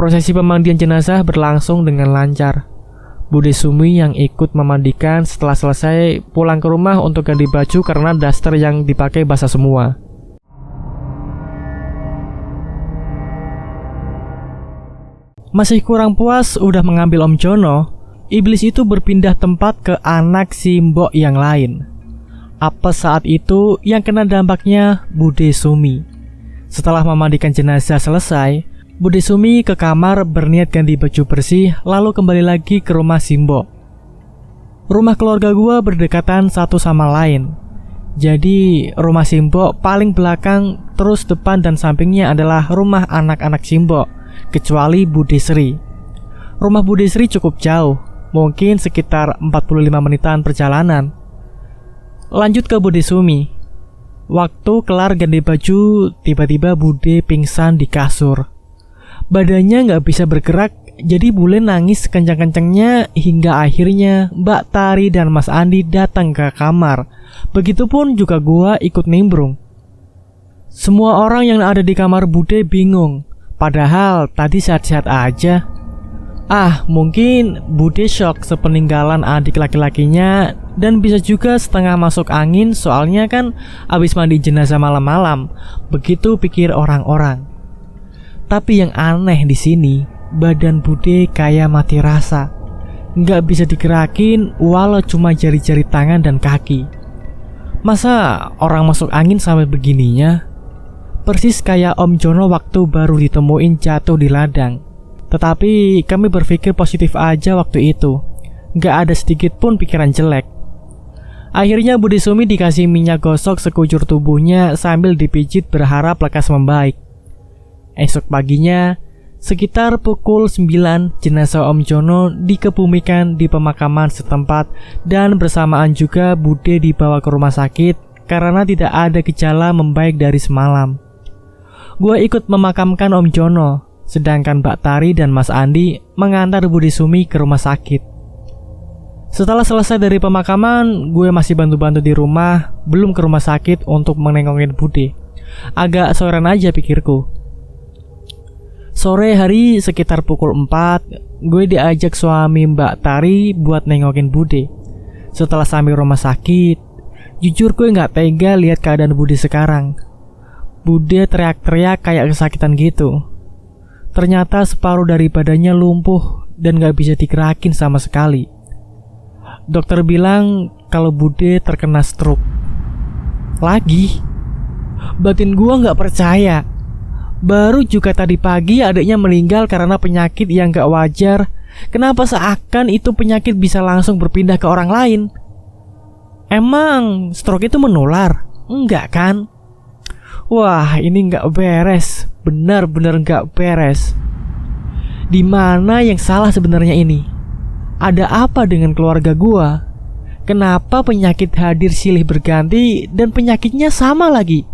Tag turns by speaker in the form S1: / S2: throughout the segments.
S1: Prosesi pemandian jenazah berlangsung dengan lancar. Bude Sumi yang ikut memandikan setelah selesai pulang ke rumah untuk ganti baju karena daster yang dipakai basah semua. Masih kurang puas udah mengambil Om Jono, iblis itu berpindah tempat ke anak si mbok yang lain. Apa saat itu yang kena dampaknya Bude Sumi. Setelah memandikan jenazah selesai, Bude Sumi ke kamar berniat ganti baju bersih lalu kembali lagi ke rumah Simbo. Rumah keluarga gua berdekatan satu sama lain. Jadi rumah Simbo paling belakang, terus depan dan sampingnya adalah rumah anak-anak Simbo, kecuali Bude Sri. Rumah Bude Sri cukup jauh, mungkin sekitar 45 menitan perjalanan. Lanjut ke Bude Sumi. Waktu kelar ganti baju, tiba-tiba Bude pingsan di kasur. Badannya gak bisa bergerak, jadi Bule nangis kencang-kencangnya hingga akhirnya Mbak Tari dan Mas Andi datang ke kamar. Begitupun juga gua ikut nimbrung. Semua orang yang ada di kamar Bude bingung, padahal tadi sehat-sehat aja. Mungkin Bude shock sepeninggalan adik laki-lakinya dan bisa juga setengah masuk angin soalnya kan abis mandi jenazah malam-malam. Begitu pikir orang-orang. Tapi yang aneh di sini, badan Bude kayak mati rasa. Nggak bisa digerakin walau cuma jari-jari tangan dan kaki. Masa orang masuk angin sampai begininya? Persis kayak Om Jono waktu baru ditemuin jatuh di ladang. Tetapi kami berpikir positif aja waktu itu. Nggak ada sedikit pun pikiran jelek. Akhirnya Bude Sumi dikasih minyak gosok sekujur tubuhnya sambil dipijit berharap lekas membaik. Esok paginya, sekitar pukul 9, jenazah Om Jono dikebumikan di pemakaman setempat dan bersamaan juga Bude dibawa ke rumah sakit karena tidak ada gejala membaik dari semalam. Gua ikut memakamkan Om Jono, sedangkan Mbak Tari dan Mas Andi mengantar Bude Sumi ke rumah sakit. Setelah selesai dari pemakaman, gue masih bantu-bantu di rumah, belum ke rumah sakit untuk menengokin Bude. Agak sorean aja pikirku. Sore hari sekitar pukul 4, gue diajak suami Mbak Tari buat nengokin Bude. Setelah sampai rumah sakit, jujur gue gak tega lihat keadaan Bude sekarang. Bude teriak-teriak kayak kesakitan gitu. Ternyata separuh dari badannya lumpuh dan gak bisa digerakin sama sekali. Dokter bilang kalau Bude terkena stroke. Lagi? Batin gue gak percaya. Baru juga tadi pagi adiknya meninggal karena penyakit yang gak wajar. Kenapa seakan itu penyakit bisa langsung berpindah ke orang lain? Emang stroke itu menular? Enggak kan? Wah, ini gak beres. Benar-benar gak beres. Di mana yang salah sebenarnya ini? Ada apa dengan keluarga gua? Kenapa penyakit hadir silih berganti dan penyakitnya sama lagi?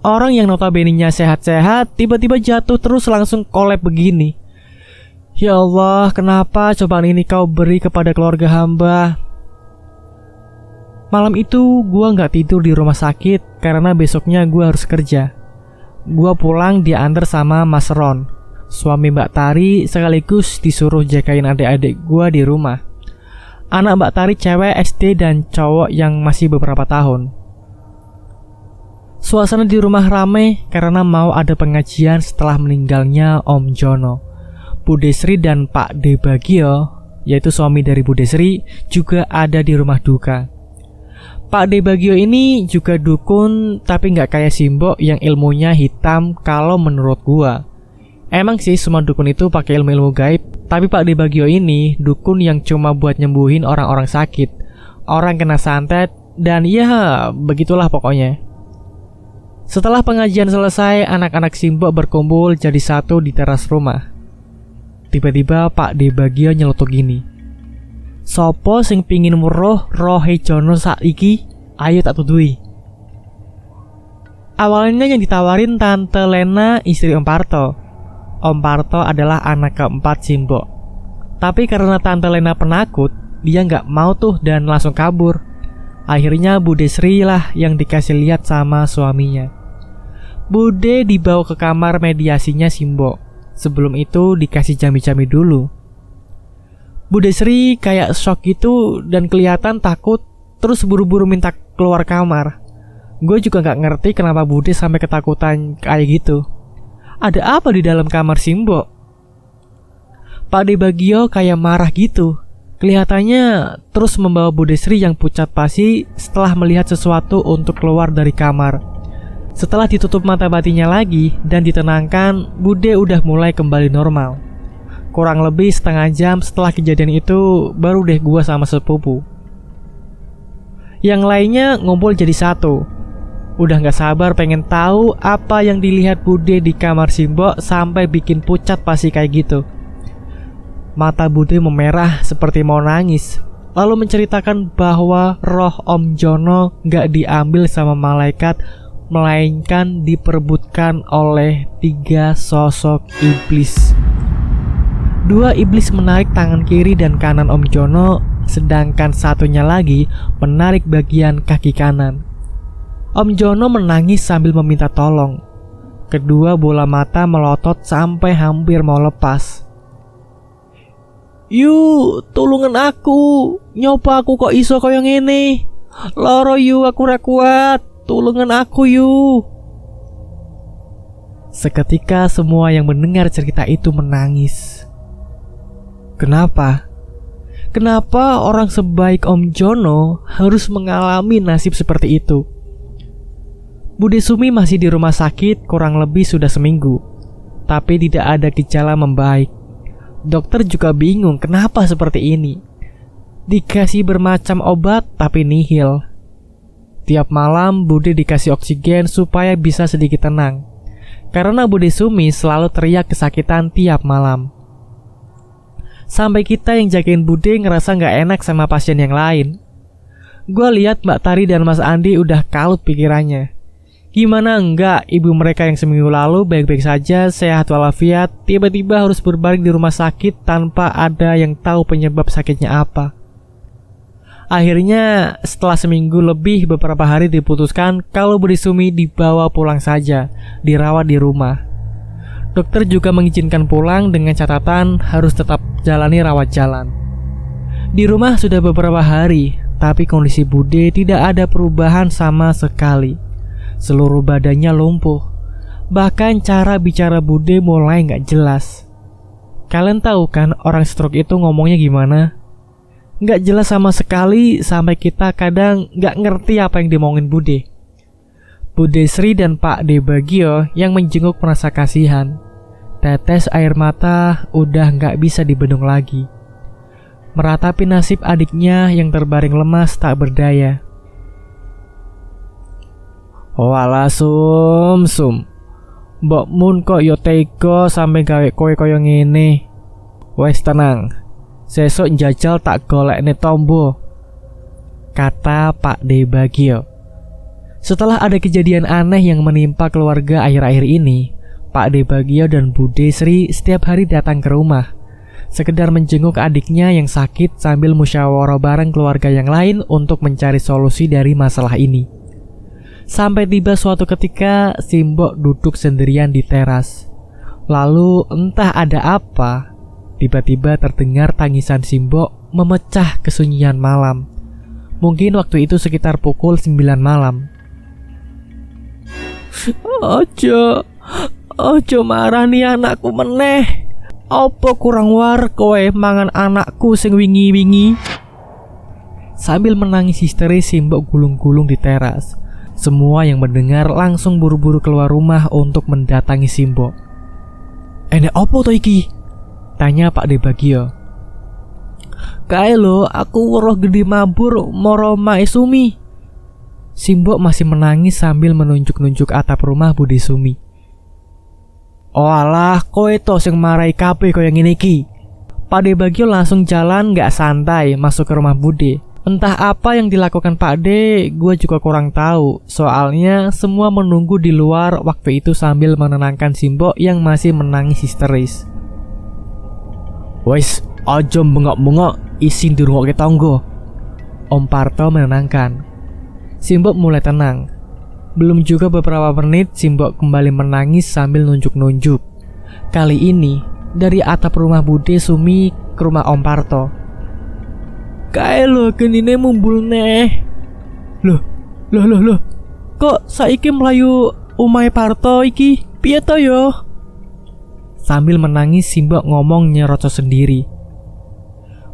S1: Orang yang notabene-nya sehat-sehat tiba-tiba jatuh terus langsung kolab begini. Ya Allah, kenapa cobaan ini kau beri kepada keluarga hamba? Malam itu gua gak tidur di rumah sakit karena besoknya gua harus kerja. Gua pulang diantar sama Mas Ron, suami Mbak Tari, sekaligus disuruh jagain adik-adik gua di rumah. Anak Mbak Tari cewek SD dan cowok yang masih beberapa tahun. Suasana di rumah ramai karena mau ada pengajian setelah meninggalnya Om Jono. Bude Sri dan Pak De Bagio, yaitu suami dari Bude Sri, juga ada di rumah duka. Pak De Bagio ini juga dukun, tapi nggak kayak Simbo yang ilmunya hitam kalau menurut gua. Emang sih semua dukun itu pakai ilmu-ilmu gaib, tapi Pak De Bagio ini dukun yang cuma buat nyembuhin orang-orang sakit, orang kena santet, dan ya begitulah pokoknya. Setelah pengajian selesai, anak-anak Simbo berkumpul jadi satu di teras rumah. Tiba-tiba Pak De Bagio nyelotok gini. Sopo sing pingin muruh rohe Jono saiki, ayo tak tudui. Awalnya yang ditawarin Tante Lena, istri Om Parto. Om Parto adalah anak keempat Simbo. Tapi karena Tante Lena penakut, dia gak mau tuh dan langsung kabur. Akhirnya Bude Sri lah yang dikasih lihat sama suaminya. Bude dibawa ke kamar mediasinya Simbo. Sebelum itu dikasih jami-jami dulu. Bude Sri kayak shock gitu dan kelihatan takut, terus buru-buru minta keluar kamar. Gue juga gak ngerti kenapa Bude sampai ketakutan kayak gitu. Ada apa di dalam kamar Simbok? Pak De Bagio kayak marah gitu. Kelihatannya terus membawa Bude Sri yang pucat pasi setelah melihat sesuatu untuk keluar dari kamar. Setelah ditutup mata batinnya lagi dan ditenangkan, Bude udah mulai kembali normal. Kurang lebih setengah jam setelah kejadian itu, baru deh gua sama sepupu. Yang lainnya ngumpul jadi satu. Udah gak sabar pengen tahu apa yang dilihat Bude di kamar Simbok sampai bikin pucat pasi kayak gitu. Mata Bude memerah seperti mau nangis, lalu menceritakan bahwa roh Om Jono gak diambil sama malaikat, melainkan diperebutkan oleh 3 sosok iblis. 2 iblis menarik tangan kiri dan kanan Om Jono, sedangkan satunya lagi menarik bagian kaki kanan. Om Jono menangis sambil meminta tolong. Kedua bola mata melotot sampai hampir mau lepas. "Yu, tulungan aku. Nyoba aku kok iso kaya ngene. Loro yu, aku ra kuat. Tulungan aku yu." Seketika semua yang mendengar cerita itu menangis. Kenapa? Kenapa orang sebaik Om Jono harus mengalami nasib seperti itu? Bude Sumi masih di rumah sakit kurang lebih sudah seminggu, tapi tidak ada gejala membaik. Dokter juga bingung kenapa seperti ini. Dikasih bermacam obat tapi nihil. Tiap malam Bude dikasih oksigen supaya bisa sedikit tenang, karena Bude Sumi selalu teriak kesakitan tiap malam. Sampai kita yang jagain Bude ngerasa gak enak sama pasien yang lain. Gua lihat Mbak Tari dan Mas Andi udah kalut pikirannya. Gimana enggak ibu mereka yang seminggu lalu baik-baik saja, sehat walafiat, tiba-tiba harus berbaring di rumah sakit tanpa ada yang tahu penyebab sakitnya apa. Akhirnya setelah seminggu lebih beberapa hari diputuskan kalau Bude Sumi dibawa pulang saja, dirawat di rumah. Dokter juga mengizinkan pulang dengan catatan harus tetap jalani rawat jalan. Di rumah sudah beberapa hari, tapi kondisi Bude tidak ada perubahan sama sekali. Seluruh badannya lumpuh. Bahkan cara bicara Bude mulai gak jelas. Kalian tahu kan orang stroke itu ngomongnya gimana? Gak jelas sama sekali sampai kita kadang gak ngerti apa yang dimongin Bude. Bude Sri dan Pak De Bagio yang menjenguk merasa kasihan. Tetes air mata udah gak bisa dibendung lagi. Meratapi nasib adiknya yang terbaring lemas tak berdaya. "Walah Sum, Mbok Mun kok yo tega sampe gawe kowe kaya ngene. Wes tenang, sesuk njajal tak golekne tombo," kata Pak De Bagio. Setelah ada kejadian aneh yang menimpa keluarga akhir-akhir ini, Pak De Bagio dan Bude Sri setiap hari datang ke rumah, sekedar menjenguk adiknya yang sakit sambil musyawarah bareng keluarga yang lain untuk mencari solusi dari masalah ini. Sampai tiba suatu ketika Simbok duduk sendirian di teras. Lalu entah ada apa, tiba-tiba terdengar tangisan Simbok memecah kesunyian malam. Mungkin waktu itu sekitar pukul 9 malam. Ojo marah nih anakku meneh. Apa kurang war kowe mangan anakku sing wingi-wingi? Sambil menangis histeris Simbok gulung-gulung di teras. Semua yang mendengar langsung buru-buru keluar rumah untuk mendatangi Simbok. "Enek opo to iki?" tanya Pak De Bagio. "Kae lho, aku weruh gede mabur moro Mae Sumi." Simbok masih menangis sambil menunjuk-nunjuk atap rumah Bude Sumi. "Oh alah, kowe to sing marai kabeh kaya ngene iki." Pak De Bagio langsung jalan gak santai masuk ke rumah Bude. Entah apa yang dilakukan Pak De, gue juga kurang tahu. Soalnya semua menunggu di luar waktu itu sambil menenangkan Simbok yang masih menangis histeris. "Wes, aja bengok-bengok, isin dirungokke tangga," Om Parto menenangkan. Simbok mulai tenang. Belum juga beberapa menit Simbok kembali menangis sambil nunjuk-nunjuk. Kali ini dari atap rumah Bude Sumi ke rumah Om Parto. Kae lho genine mumbul neh. Loh. Kok saiki mlayu omahe Parto iki? Piye to yo? Sambil menangis Simbok ngomong nyerocos sendiri.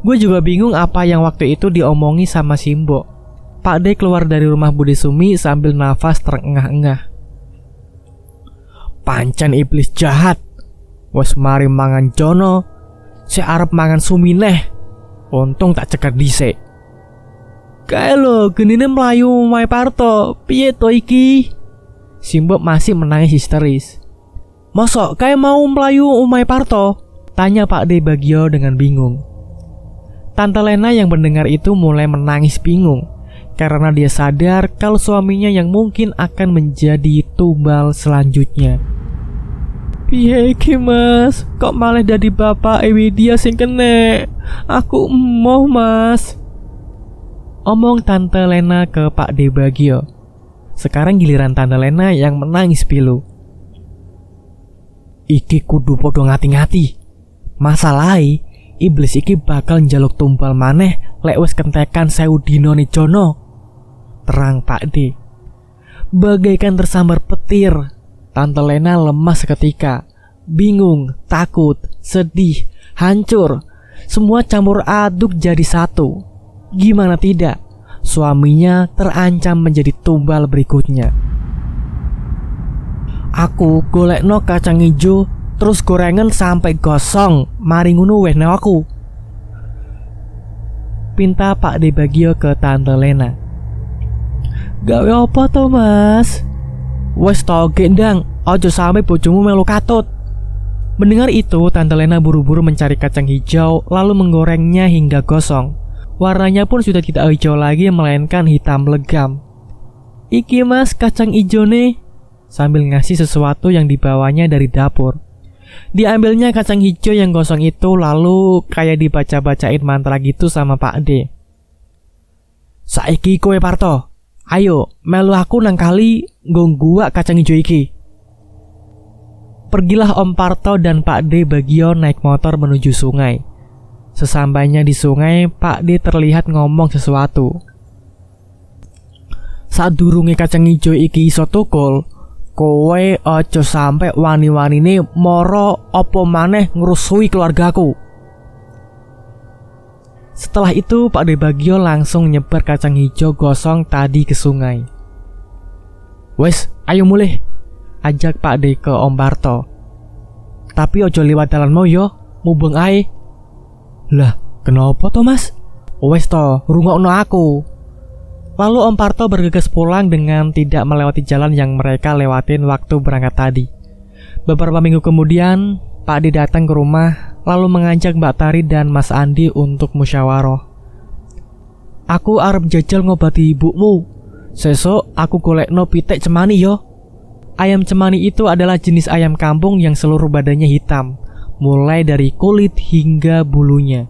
S1: Gue juga bingung apa yang waktu itu diomongi sama Simbok. Pak D keluar dari rumah Bude Sumi sambil nafas terengah-engah. Pancen iblis jahat. Wes mari mangan Jono, si arep mangan Sumi neh. Untung tak cekat dhisik. Kae lho genine mlayu omahe Parto. Piye to iki? Simbok masih menangis histeris. Mosok kae mau mlayu omahe Parto? Tanya Pak D Bagio dengan bingung. Tante Lena yang mendengar itu mulai menangis bingung karena dia sadar kalau suaminya yang mungkin akan menjadi tumbal selanjutnya. Piye iki Mas? Kok malah dadi bapak Widya sing kene? Aku emoh Mas. Omong Tante Lena ke Pak D Bagio. Sekarang giliran Tante Lena yang menangis pilu. Iki kudu podo ngati-ngati. Masalahe iblis iki bakal njaluk tumbal maneh lek wis kentekan 1000 dinone Jono. Terang Pak D. Bagaikan tersambar petir, Tante Lena lemas seketika. Bingung, takut, sedih, hancur. Semua campur aduk jadi satu. Gimana tidak, suaminya terancam menjadi tumbal berikutnya. Aku golekno kacang ijo terus gorengan sampai gosong. Mari ngono weh aku. Pinta Pak D Bagio ke Tante Lena. Gawe apa to Mas? Wes toge ndang, ojo sampai bojomu melu katut. Mendengar itu, Tante Lena buru-buru mencari kacang hijau lalu menggorengnya hingga gosong. Warnanya pun sudah tidak hijau lagi melainkan hitam legam. Iki Mas kacang hijau nih, sambil ngasih sesuatu yang dibawanya dari dapur. Diambilnya kacang hijau yang gosong itu lalu kayak dibaca-bacain mantra gitu sama Pak D. Saiki kowe Parto, ayo melu aku nang kali nggo gua kacang hijau iki. Pergilah Om Parto dan Pak D Bagio naik motor menuju sungai. Sesampainya di sungai, Pak D terlihat ngomong sesuatu. Sadurunge kacang hijau iki iso tukul, kowe aja sampe wani-wanine moro apa maneh ngrusui keluargaku. Setelah itu Pak D Bagio langsung nyebar kacang hijau gosong tadi ke sungai. Wes, ayo mulih, ajak Pak D ke Om Parto. Tapi ojo liwat dalan mau yo, mubeng ae. Lah, kenapa to Mas? Wes to, rungokno aku. Lalu Om Parto bergegas pulang dengan tidak melewati jalan yang mereka lewatin waktu berangkat tadi. Beberapa minggu kemudian, Pak D datang ke rumah lalu mengajak Mbak Tari dan Mas Andi untuk musyawarah. Aku arep jajal ngobati ibumu. Sesok aku golekno pitik cemani yo. Ayam cemani itu adalah jenis ayam kampung yang seluruh badannya hitam, mulai dari kulit hingga bulunya.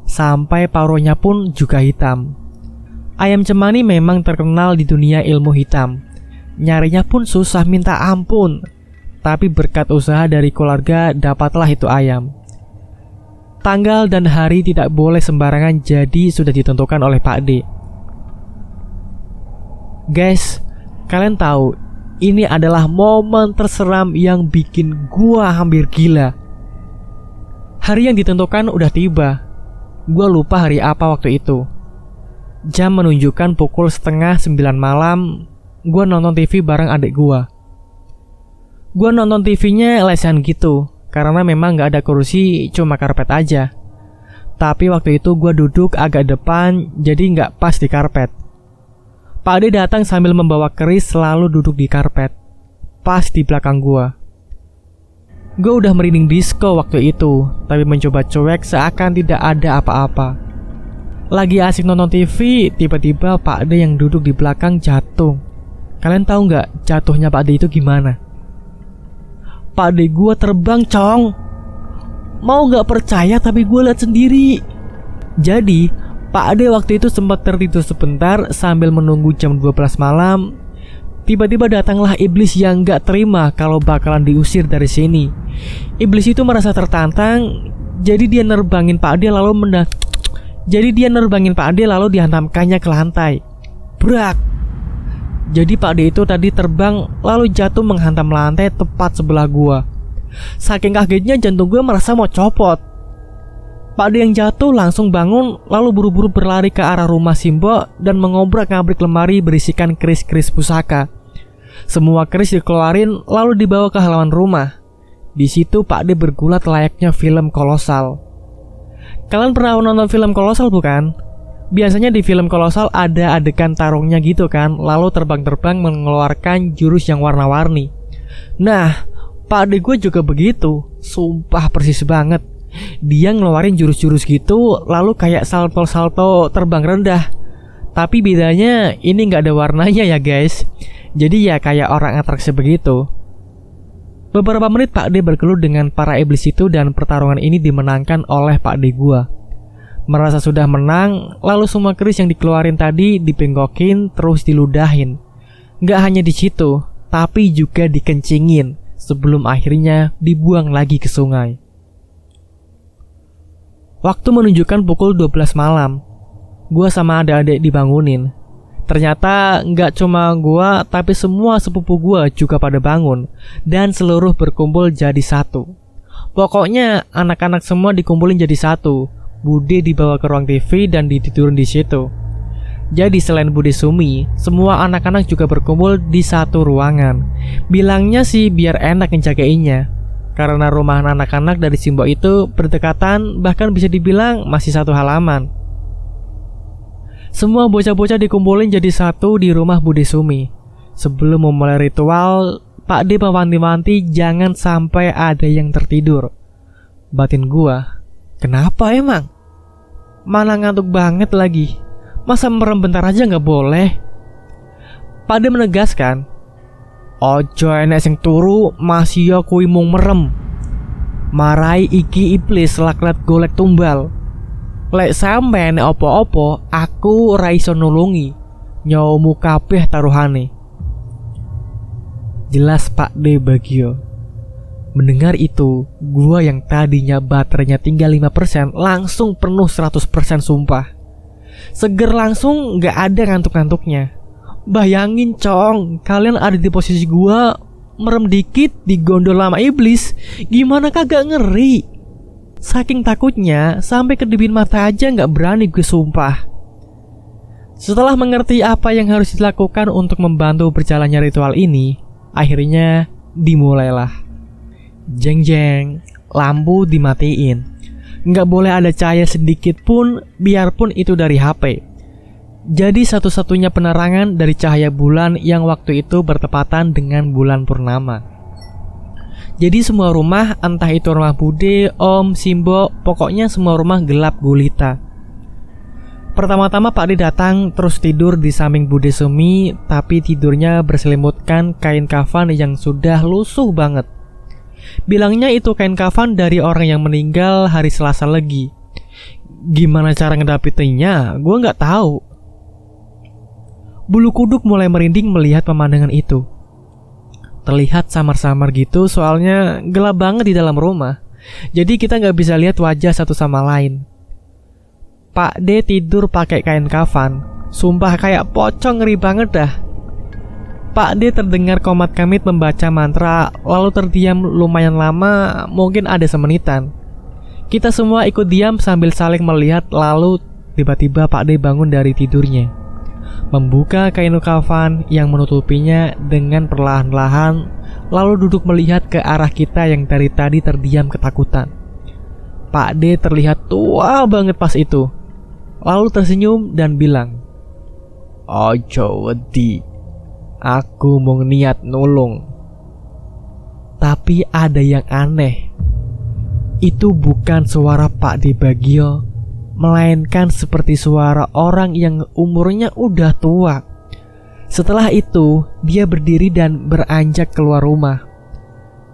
S1: Sampai paruhnya pun juga hitam. Ayam cemani memang terkenal di dunia ilmu hitam. Nyarinya pun susah minta ampun. Tapi berkat usaha dari keluarga dapatlah itu ayam. Tanggal dan hari tidak boleh sembarangan, jadi sudah ditentukan oleh Pak D. Guys, kalian tahu ini adalah momen terseram yang bikin gua hampir gila. Hari yang ditentukan udah tiba. Gua lupa hari apa waktu itu. Jam menunjukkan pukul 8:30 malam. Gua nonton TV bareng adik gua. Gua nonton TV-nya lesehan gitu, karena memang gak ada kursi, cuma karpet aja. Tapi waktu itu gua duduk agak depan, jadi gak pas di karpet. Pak D datang sambil membawa keris lalu duduk di karpet, pas di belakang gua. Gua udah merinding disco waktu itu, tapi mencoba cuek seakan tidak ada apa-apa. Lagi asik nonton TV, tiba-tiba Pak D yang duduk di belakang jatuh. Kalian tahu nggak jatuhnya Pak D itu gimana? Pak D gua terbang, cong. Mau nggak percaya tapi gua lihat sendiri. Jadi Pak D waktu itu sempat tertidur sebentar sambil menunggu jam 12 malam. tiba-tiba datanglah iblis yang gak terima kalau bakalan diusir dari sini. Iblis itu merasa tertantang, jadi dia nerbangin Pak D lalu dihantamkannya ke lantai. Brak. Jadi Pak D itu tadi terbang lalu jatuh menghantam lantai tepat sebelah gua. Saking kagetnya jantung gue merasa mau copot. Pak D yang jatuh langsung bangun lalu buru-buru berlari ke arah rumah Simbok dan mengobrak-ngabrik lemari berisikan keris-keris pusaka. Semua keris dikeluarin lalu dibawa ke halaman rumah. Di situ Pak D bergulat layaknya film kolosal. Kalian pernah nonton film kolosal bukan? Biasanya di film kolosal ada adegan tarungnya gitu kan, lalu terbang-terbang mengeluarkan jurus yang warna-warni. Nah, Pak D gue juga begitu, sumpah persis banget. Dia ngeluarin jurus-jurus gitu, lalu kayak salto-salto terbang rendah. Tapi bedanya ini gak ada warnanya ya guys. Jadi ya kayak orang atraksi begitu. Beberapa menit Pak D bergelut dengan para iblis itu dan pertarungan ini dimenangkan oleh Pak D gua. Merasa sudah menang, lalu semua keris yang dikeluarin tadi dipenggokin terus diludahin. Gak hanya di situ, tapi juga dikencingin sebelum akhirnya dibuang lagi ke sungai. Waktu menunjukkan pukul 12 malam. Gua sama adik-adik dibangunin. Ternyata nggak cuma gua, tapi semua sepupu gua juga pada bangun dan seluruh berkumpul jadi satu. Pokoknya anak-anak semua dikumpulin jadi satu. Bude dibawa ke ruang TV dan ditidurin di situ. Jadi selain Bude Sumi, semua anak-anak juga berkumpul di satu ruangan. Bilangnya sih biar enak ngejagainnya. Karena rumah anak-anak dari Simbok itu berdekatan, bahkan bisa dibilang masih satu halaman. Semua bocah-bocah dikumpulin jadi satu di rumah Bude Sumi. Sebelum memulai ritual, Pak D mewanti-wanti jangan sampai ada yang tertidur. Batin gua, kenapa emang? Mana ngantuk banget lagi. Masa merem bentar aja gak boleh? Pak D menegaskan, ojo enek sing turu masih ya kui mung merem. Marai iki iblis laknat golek tumbal. Lek sampe nek opo-opo aku ora iso nulungi. Nyawamu kabeh taruhane. Jelas Pak D bagio. Mendengar itu, gua yang tadinya baterainya tinggal 5% langsung penuh 100% sumpah. Seger langsung gak ada ngantuk-ngantuknya. Bayangin cong, kalian ada di posisi gua, merem dikit digondol sama iblis, gimana kagak ngeri? Saking takutnya, sampai kedipin mata aja gak berani gue sumpah. Setelah mengerti apa yang harus dilakukan untuk membantu berjalannya ritual ini, akhirnya dimulailah. Jeng jeng, lampu dimatiin. Gak boleh ada cahaya sedikit pun, biarpun itu dari HP. Jadi satu-satunya penerangan dari cahaya bulan yang waktu itu bertepatan dengan bulan purnama. Jadi semua rumah, entah itu rumah Bude, Om, Simbok, pokoknya semua rumah gelap gulita. Pertama-tama Pak D datang terus tidur di samping Bude Sumi, tapi tidurnya berselimutkan kain kafan yang sudah lusuh banget. Bilangnya itu kain kafan dari orang yang meninggal hari Selasa Legi. Gimana cara ngedapetinnya? Gue nggak tahu. Bulu kuduk mulai merinding melihat pemandangan itu. Terlihat samar-samar gitu soalnya gelap banget di dalam rumah. Jadi kita nggak bisa lihat wajah satu sama lain. Pak D tidur pakai kain kafan. Sumpah kayak pocong, ngeri banget dah. Pak D terdengar komat kamit membaca mantra, lalu terdiam lumayan lama, mungkin ada semenitan. Kita semua ikut diam sambil saling melihat, lalu tiba-tiba Pak D bangun dari tidurnya, membuka kain kafan yang menutupinya dengan perlahan-lahan, lalu duduk melihat ke arah kita yang dari tadi terdiam ketakutan. Pak D terlihat tua banget pas itu, lalu tersenyum dan bilang, "Ojo wedi, aku mau niat nulung." Tapi ada yang aneh. Itu bukan suara Pak D Bagio, melainkan seperti suara orang yang umurnya udah tua. Setelah itu, dia berdiri dan beranjak keluar rumah.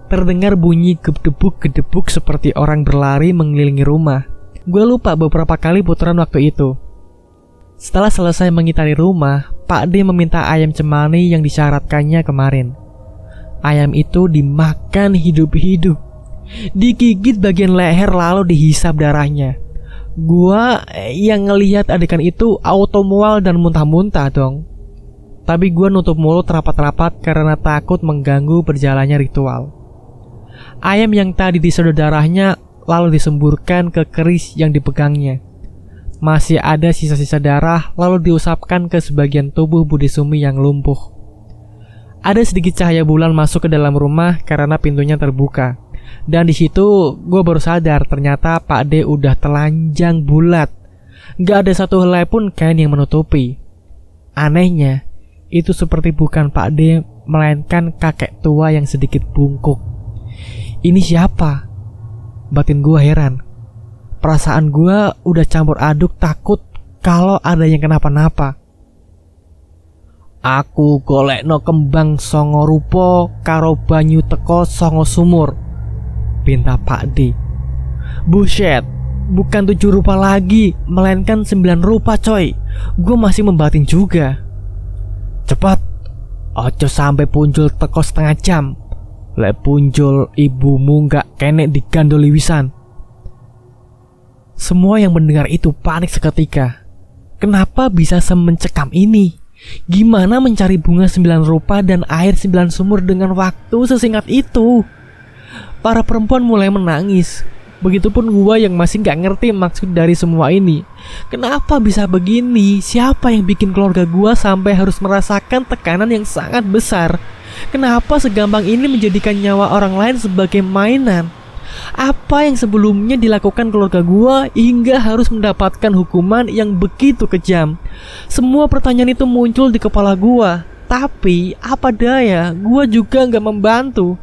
S1: Terdengar bunyi gedebuk-gedebuk seperti orang berlari mengelilingi rumah. Gue lupa beberapa kali putaran waktu itu. Setelah selesai mengitari rumah, Pak D meminta ayam cemani yang disyaratkannya kemarin. Ayam itu dimakan hidup-hidup, digigit bagian leher lalu dihisap darahnya. Gua yang ngelihat adegan itu auto mual dan muntah-muntah dong. Tapi gua nutup mulut rapat-rapat karena takut mengganggu berjalannya ritual. Ayam yang tadi disedot darahnya lalu disemburkan ke keris yang dipegangnya. Masih ada sisa-sisa darah lalu diusapkan ke sebagian tubuh Budi Sumi yang lumpuh. Ada sedikit cahaya bulan masuk ke dalam rumah karena pintunya terbuka. Dan di situ gue baru sadar ternyata Pak D udah telanjang bulat. Gak ada satu helai pun kain yang menutupi. Anehnya, itu seperti bukan Pak D melainkan kakek tua yang sedikit bungkuk. Ini siapa? Batin gue heran. Perasaan gue udah campur aduk takut kalau ada yang kenapa-napa. Aku golekno kembang songo rupa karo banyu teko songo sumur, pinta Pak D. Buset, bukan 7 rupa lagi, melainkan 9 rupa coy. Gue masih membatin juga. Cepat, ojo sampai punjul teko setengah jam. Lek punjul ibumu gak kenek digandoli wisan. Semua yang mendengar itu panik seketika. Kenapa bisa semencekam ini? Gimana mencari bunga 9 rupa dan air 9 sumur dengan waktu sesingkat itu? Para perempuan mulai menangis. Begitupun gua yang masih gak ngerti maksud dari semua ini. Kenapa bisa begini? Siapa yang bikin keluarga gua sampai harus merasakan tekanan yang sangat besar? Kenapa segampang ini menjadikan nyawa orang lain sebagai mainan? Apa yang sebelumnya dilakukan keluarga gua hingga harus mendapatkan hukuman yang begitu kejam? Semua pertanyaan itu muncul di kepala gua. Tapi apa daya, gua juga gak membantu.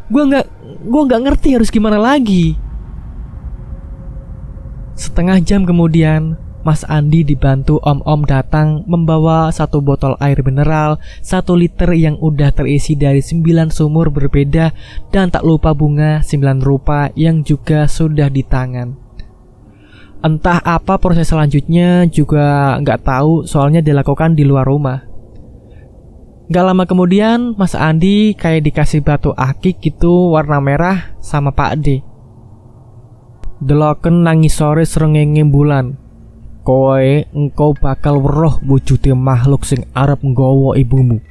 S1: Gua gak ngerti harus gimana lagi. Setengah jam kemudian, Mas Andi dibantu om-om datang membawa 1 botol air mineral 1 liter yang udah terisi dari 9 sumur berbeda. Dan tak lupa bunga 9 rupa yang juga sudah di tangan. Entah apa proses selanjutnya juga nggak tahu, soalnya dilakukan di luar rumah. Gak lama kemudian Mas Andi kayak dikasih batu akik gitu warna merah sama Pak D. Deloken nangis sore srengenge bulan. Kowe engkau bakal weruh wujude makhluk sing arep nggawa ibumu.